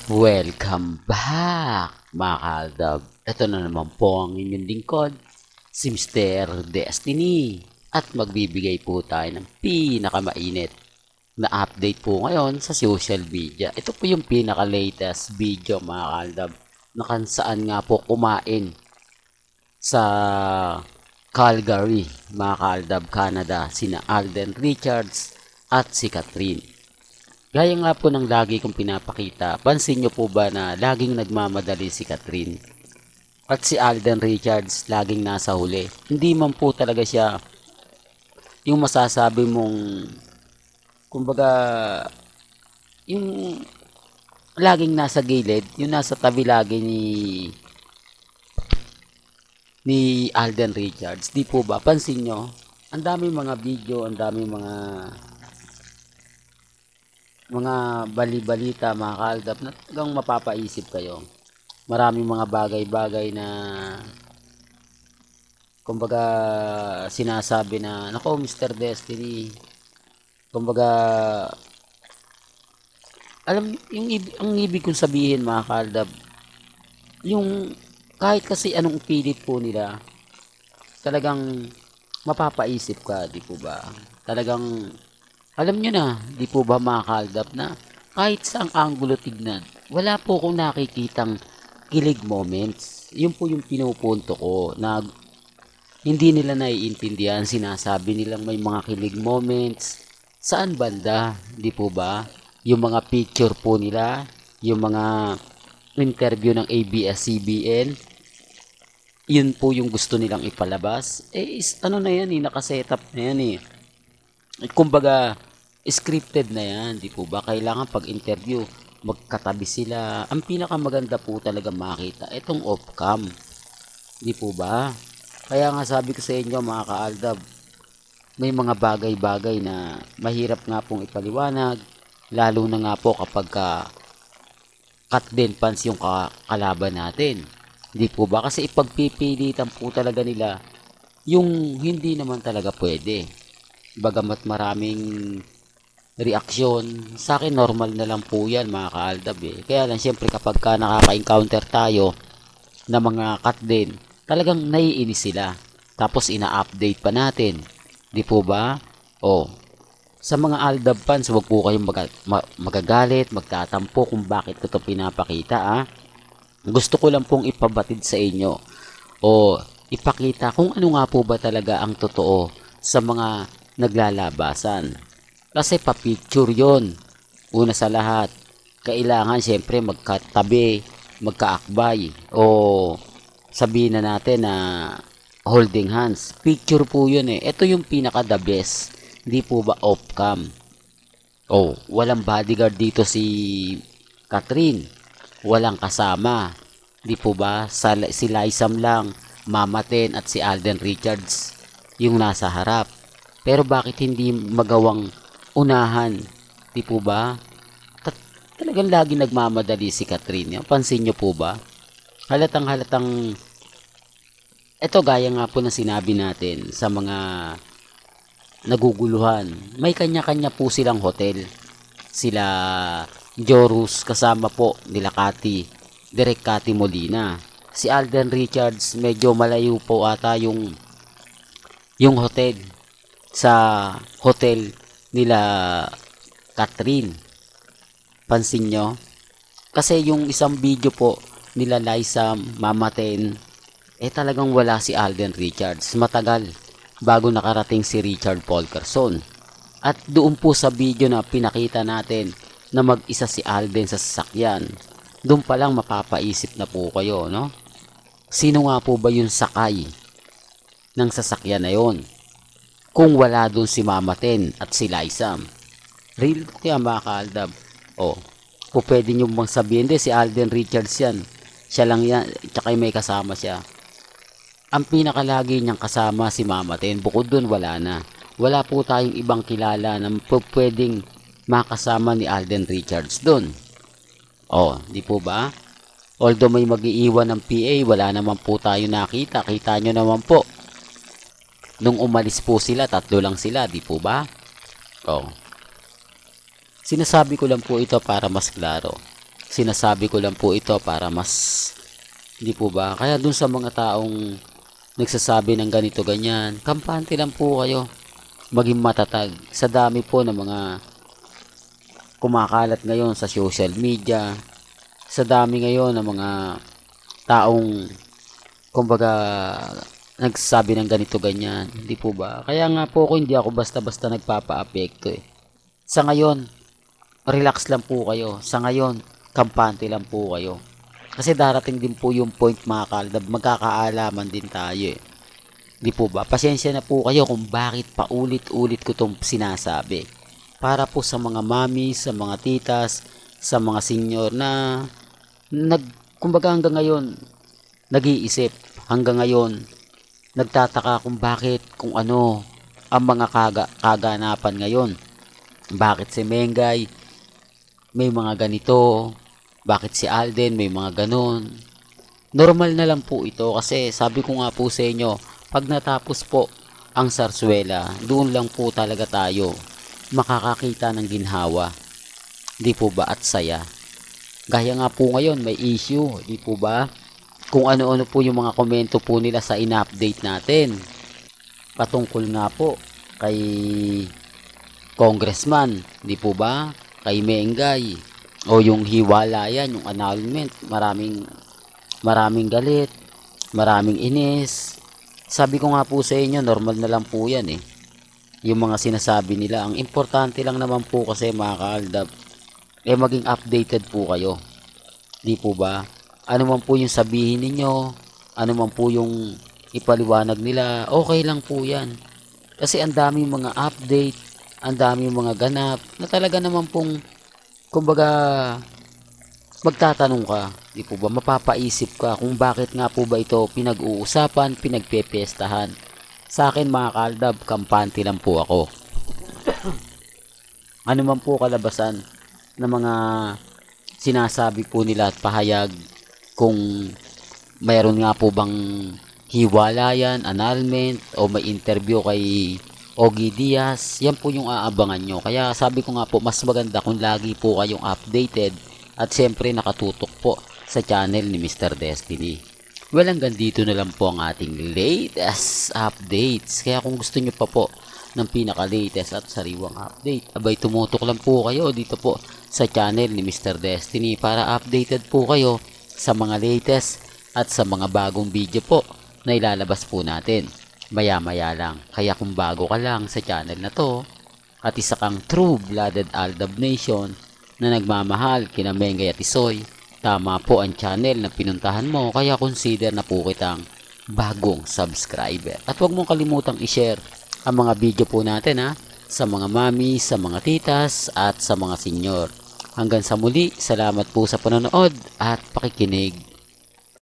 Welcome back, mga kaldab. Ito na naman po ang inyong lingkod, si Mr. Destiny. At magbibigay po tayo ng pinakamainit na update po ngayon sa social media. Ito po yung pinaka-latest video, mga kaldab, na kung saan nga po kumain sa Calgary, mga kaldab, Canada, sina Alden Richards at si Catherine. Gaya nga po ng lagi kong pinapakita, pansin nyo po ba na laging nagmamadali si Catherine? At si Alden Richards laging nasa huli. Hindi man po talaga siya yung masasabi mong, kumbaga, yung laging nasa gilid, yung nasa tabi lagi ni Alden Richards. Di po ba? Pansin nyo, ang dami mga video, ang dami mga bali-balita, mga kaldap, na talagang mapapaisip kayo. Maraming mga bagay-bagay na kumbaga sinasabi na, nako Mr. Destiny, kumbaga alam yung ang ibig kong sabihin, mga kaldap, yung kahit kasi anong pilit po nila, talagang mapapaisip ka, di po ba? Talagang alam nyo na, di po ba, mga kaldap, na kahit saang anggulo tignan, wala po akong nakikitang kilig moments. Yun po yung pinupunto ko, na hindi nila naiintindihan, sinasabi nilang may mga kilig moments. Saan banda, di po ba? Yung mga picture po nila, yung mga interview ng ABS-CBN, yun po yung gusto nilang ipalabas. Ano na yan, nakasetup na yan eh. Kumbaga, scripted na yan, di po ba? Kailangan pag interview, magkatabi sila. Ang pinakamaganda po talaga makita, itong off-cam, di po ba? Kaya nga sabi ko sa inyo, mga kaaldab, may mga bagay-bagay na mahirap nga pong ipaliwanag, lalo na nga po kapag cut din pants yung kalaban natin. Di po ba? Kasi ipagpipilitan po talaga nila yung hindi naman talaga pwede. Bagamat maraming reaksyon, sa akin normal na lang po yan, mga kaaldab eh. Kaya lang siyempre kapag ka nakaka-encounter tayo na mga cut din, talagang naiinis sila. Tapos ina-update pa natin. Di po ba? O, sa mga Aldab fans, wag po kayong magagalit, magtatampo kung bakit ito pinapakita ah. Gusto ko lang pong ipabatid sa inyo o ipakita kung ano nga po ba talaga ang totoo sa mga naglalabasan. Kasi pa-picture yon. Una sa lahat, kailangan siyempre magkatabi, magkaakbay, o sabihin na natin na holding hands. Picture po yun eh. Ito yung pinaka the best. Hindi po ba off-cam? Oh, walang bodyguard dito si Catherine. Walang kasama. Di po ba? Si Lysam lang, Mama Ten at si Alden Richards yung nasa harap. Pero bakit hindi magawang unahan? Di po ba? Talagang lagi nagmamadali si Catherine. Pansin nyo po ba? Halatang ito gaya nga po na sinabi natin sa mga naguguluhan. May kanya-kanya po silang hotel. Sila Jorus kasama po nila Direk Cathy Molina. Si Alden Richards medyo malayo po ata yung hotel sa hotel nila Catherine. Pansin nyo? Kasi yung isang video po nila Liza, Mama Ten, talagang wala si Alden Richards. Matagal bago nakarating si Richard Polkerson. At doon po sa video na pinakita natin na mag-isa si Alden sa sasakyan, doon pa lang mapapaisip na po kayo, no? Sino nga po ba yung sakay ng sasakyan na yon? Kung wala doon si Mama Ten at si Liza. Real ko kaya, mga kaaldab. O, pwede nyo bang sabihin si Alden Richards yan. Siya lang yan, tsaka may kasama siya. Ang pinakalagi niyang kasama si Mama Ten, bukod doon wala na. Wala po tayong ibang kilala na pwedeng makasama ni Alden Richards doon. O, di po ba? Although may mag-iiwan ng PA, wala naman po tayo nakita. Kita nyo naman po. Nung umalis po sila, 3 lang sila, di po ba? O, sinasabi ko lang po ito para mas klaro. Sinasabi ko lang po ito para mas, hindi po ba? Kaya dun sa mga taong nagsasabi ng ganito ganyan, kampante lang po kayo. Maging matatag. Sa dami po ng mga kumakalat ngayon sa social media, sa dami ngayon ng mga taong kumbaga nagsasabi ng ganito ganyan, hindi po ba? Kaya nga po ako hindi ako basta-basta nagpapa-apekto eh. Sa ngayon, relax lang po kayo. Sa ngayon, kampante lang po kayo. Kasi darating din po yung point mga kaldab, magkakaalaman din tayo eh. Di po ba? Pasensya na po kayo kung bakit paulit-ulit ko itong sinasabi. Para po sa mga mami, sa mga titas, sa mga senior na kumbaga hanggang ngayon, nag-iisip. Hanggang ngayon, nagtataka kung bakit, kung ano, ang mga kaganapan ngayon. Bakit si Mengay may mga ganito, bakit si Alden may mga ganon. Normal na lang po ito kasi sabi ko nga po sa inyo, pag natapos po ang Sarsuela, doon lang po talaga tayo makakakita ng ginhawa. Di po ba? At saya. Gaya nga po ngayon, may issue. Di po ba? Kung ano-ano po yung mga komento po nila sa in-update natin. Patungkol nga po kay Congressman. Di po ba? Kay Mengay. O yung hiwalayan, yung annulment. Maraming galit. Maraming inis. Sabi ko nga po sa inyo, normal na lang po yan eh. Yung mga sinasabi nila, ang importante lang naman po kasi mga kaaldab, maging updated po kayo. Di po ba? Ano man po yung sabihin ninyo, ano man po yung ipaliwanag nila, okay lang po yan. Kasi ang daming mga update, ang daming mga ganap, na talaga naman pong, kumbaga, magtatanong ka, di po ba, mapapaisip ka kung bakit nga po ba ito pinag-uusapan, pinagpepestahan. Sa akin mga kaldab, kampante lang po ako. Ano man po kalabasan ng mga sinasabi po nila at pahayag, kung mayroon nga po bang hiwalayan, annulment, o may interview kay Ogie Diaz, yan po yung aabangan nyo. Kaya sabi ko nga po, mas maganda kung lagi po kayong updated at siyempre nakatutok po sa channel ni Mr. Destiny. Well, hanggang dito na lang po ang ating latest updates. Kaya kung gusto nyo pa po ng pinaka-latest at sariwang update, abay tumutok lang po kayo dito po sa channel ni Mr. Destiny para updated po kayo sa mga latest at sa mga bagong video po na ilalabas po natin. Maya-maya lang. Kaya kung bago ka lang sa channel na to at isa kang true-blooded Aldab Nation na nagmamahal kina Mengay at Isoy, tama po ang channel na pinuntahan mo, kaya consider na po kitang bagong subscriber. At huwag mong kalimutang i-share ang mga video po natin sa mga mami, sa mga titas at sa mga senior. Hanggang sa muli, salamat po sa panonood at pakikinig.